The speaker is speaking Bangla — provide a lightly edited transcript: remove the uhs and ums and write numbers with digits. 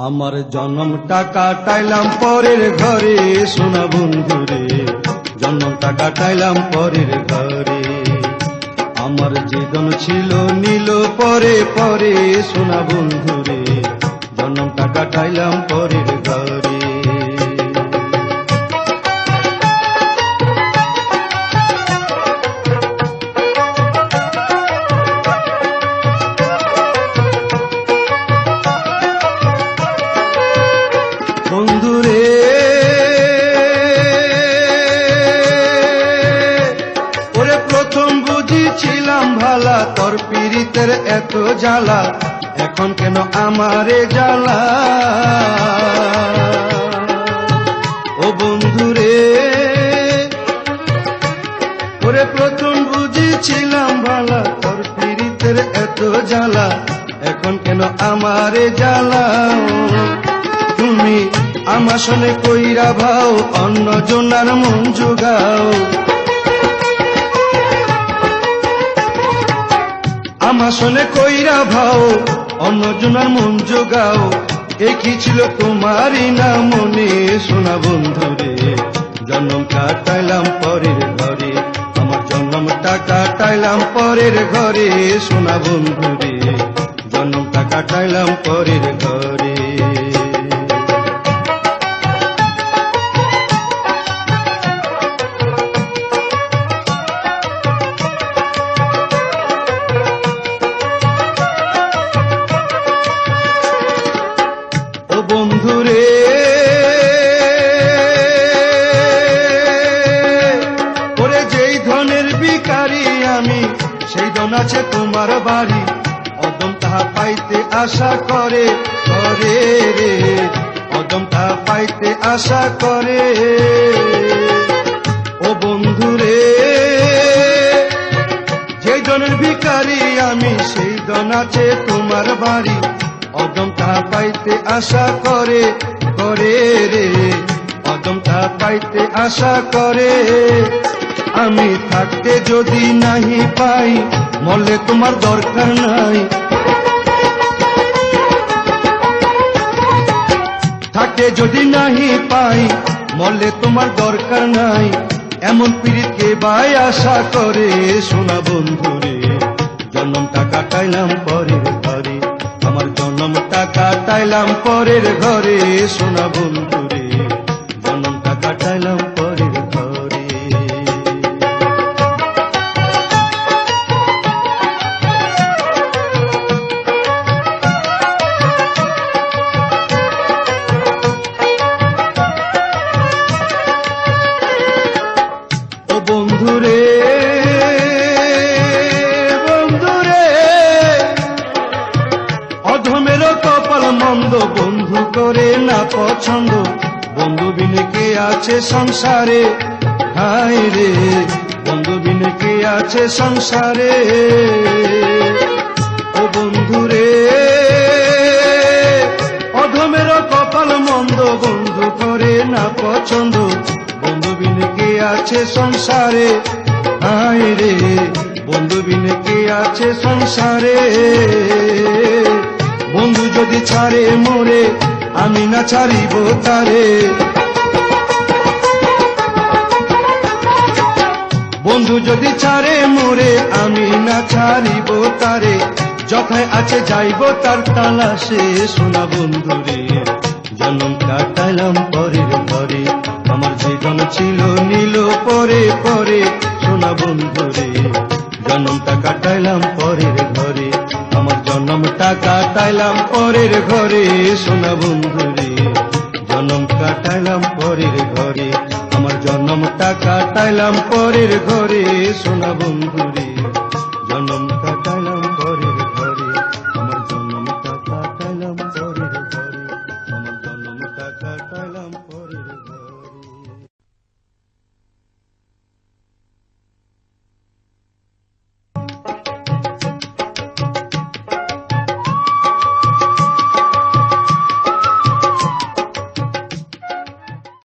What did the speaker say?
আমার জন্মটা কাটাইলাম পরের ঘরে, সোনা বন্ধুরে জন্মটা কাটাইলাম পরের ঘরে। আমার জীবন ছিল নীল পরে পরে, সোনা বন্ধুরে জন্মটা কাটাইলাম পরের ঘরে। বন্ধুরে ওরে প্রথম বুঝিছিলাম ভালা, তোর পীড়িতের এত জ্বালা, এখন কেন আমারে জ্বালা। ও বন্ধুরে ওরে প্রথম বুঝিছিলাম ভালা, তোর পীড়িতের এত জ্বালা, এখন কেন আমারে জ্বালা। তুমি আমার সনে কইরা ভাও, অন্য জনার মন জুগাও। আমার সনে কইরা ভাও, অন্য জনার মন জুগাও। একই ছিল তোমারই না মনে, সোনা বন্ধুরে জন্ম কাটাইলাম পরের ঘরে। আমার জন্মটা কাটাইলাম পরের ঘরে, সোনা বন্ধুরে জন্মটা কাটাইলাম পরের ঘরে। বন্ধুরে ওরে যেই ধনের ভিখারি আমি, সেই ধন আছে তোমার বাড়ি, অদম তাহা পাইতে আশা করে করে রে, অদম তাহা পাইতে আশা করে। ও বন্ধুরে যেই ধনের ভিখারি আমি, সেই ধন আছে তোমার বাড়ি, অদম তাহা পাইতে আশা করে করে রে, অদম তাহা পাইতে আশা করে। আমি থাকতে যদি নাহি পাই, মরলে তোমার দরকার নাই। থাকতে যদি নাহি পাই, মরলে তোমার দরকার নাই। এমন পীড়িতকে বাই আশা করে, সোনা বন্ধুরে জন্মটা কাটাইলাম পরের ঘরে। আমার জন্মটা কাটাইলাম পরের ঘরে, সোনা বন্ধুরে জন্মটা কাটাইলাম পরের ঘরে। ও বন্ধুরে অধমেরও কপাল মন্দ, বন্ধু করে না পছন্দ, বন্ধু বিনে কে আছে সংসারে। হায় রে বন্ধু বিনে কে আছে সংসারে। ও বন্ধুরে অধমেরও কপাল মন্দ, বন্ধু করে না পছন্দ, বন্ধু বিনে কে আছে সংসারে। হায় রে বন্ধু বিনে কে আছে সংসারে। বন্ধু যদি ছাড়ে মোরে, আমি না ছাড়িব তারে। বন্ধু যদি ছাড়ে মোরে, আমি না ছাড়িব তারে। যথায় আছে যাইব তার তালাশে, সোনা বন্ধুরে জন্ম কাটাইলাম পরের ঘরে। আমার জীবন ছিল নীল পরে পরে, সোনা বন্ধুরে জন্মটা কাটাইলাম পরের ঘরে। আমার জন্মটা কাটাইলাম পরের ঘরে, সোনা বন্ধুরে জন্ম কাটাইলাম পরের ঘরে। আমার জন্মটা কাটাইলাম পরের ঘরে, সোনা